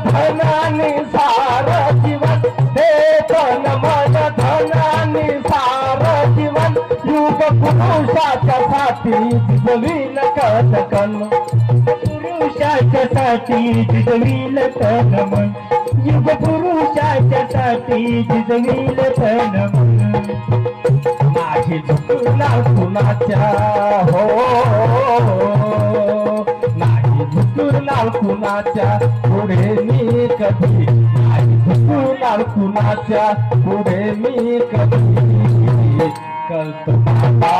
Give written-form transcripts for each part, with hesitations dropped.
धनाने सार जीवन, हे तन मन धनाने सार जीवन, युग पुरुषाच्या साठी जिजवील कन, पुरुषाच्या साठी जिजवील तन मन, युग पुरुषाच्या साठी जिजवील तन मन. नाही झुकणार कुणाच्या हो, नाही झुकणार कुणाच्या पुढे मी कधी, नाही झुकणार कुणाच्या पुढे मी कधी. कल्प बाबा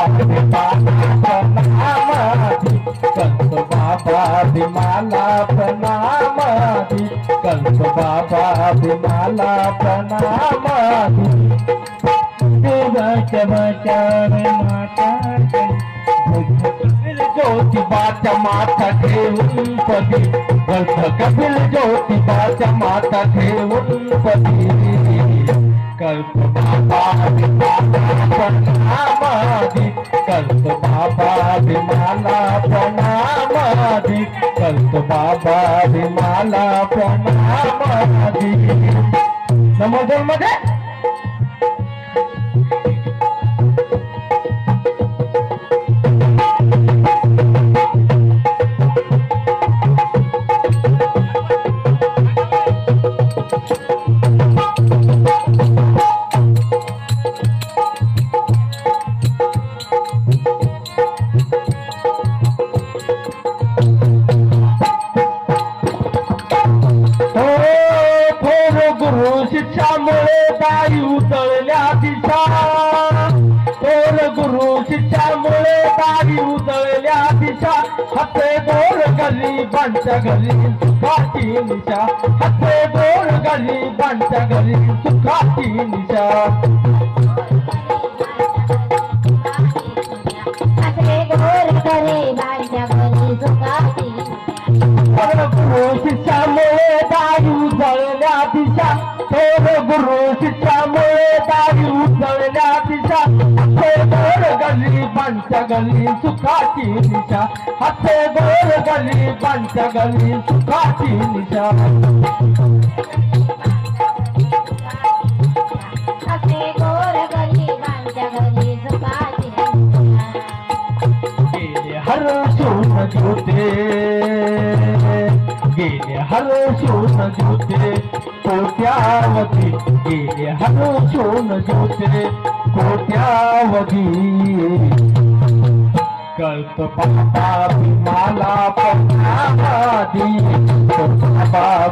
प्रणामादी, कल्प बाबा भीमाला प्रणामादी, कल्प बाबा भीमाला प्रणामादी. देवाच्या बचावे माता ज्योतिबाच्या माथा ठेवून पदी, गर्भ कपिल ज्योतिबाच्या माथा ठेवून पदी. कल्प बाबा प्रणामादी, कल्प बाबा भीमाला प्रणामादी, कल्प बाबा भीमाला प्रणामादी. नमोदय मध्ये शिक्षामुळे दारी उतरल्या दिशा, थोर गुरु शिक्षामुळे दारी उतरल्या दिशा. हाते गोर गरिबांच्या घरी सुखाची निशा, हाते गोर गरिबांच्या घरी सुखाची निशा. गुरु शिक्षामुळे दारी उतरल्या दिशा, थोर गुरु शिक्षामुळे दारी उतरल्या दिशा. हाते गोर गरिबांच्या घरी सुखाची निशा, हाते गोर गरिबांच्या घरी सुखाची निशा. हरशून ज्योते गेले, हरशून ज्योते कोट्यावधी गेले, हरशून ज्योते कोट्यावधी. कल्प बाबा भीमाला प्रणामादी, कल्प बाबा